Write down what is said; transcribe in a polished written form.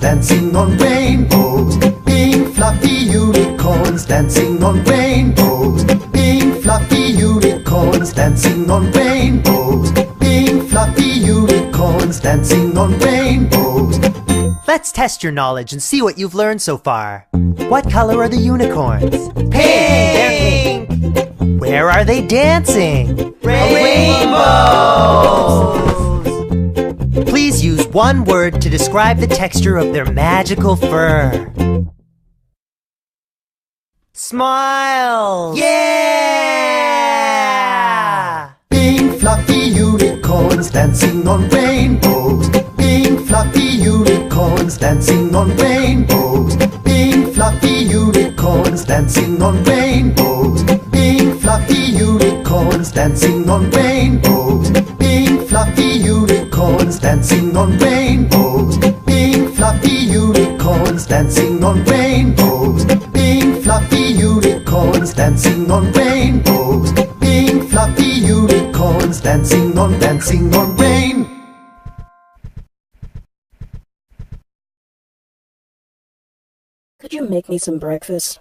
dancing on rainbows. Pink fluffy unicorns dancing on rainbows. Pink fluffy unicorns dancing on rainbows. Pink fluffy unicorns dancing on rainbows. Let's test your knowledge and see what you've learned so far. What color are the unicorns? Pink! They're pink! Where are they dancing? Rainbows! Please use one word to describe the texture of their magical fur. Smile! Yeah! Pink fluffy unicorns dancing on rainbows. Pink fluffy unicorns dancing on rainbows. Pink fluffy unicorns dancing on rainbows. Pink fluffy unicorns dancing on rainbows. Pink fluffy unicorns dancing on rainbows. Pink fluffy unicorns dancing on rainbows. Pink fluffy unicorns dancing on rainbows. Pink fluffy unicorns dancing on rain. Could you make me some breakfast?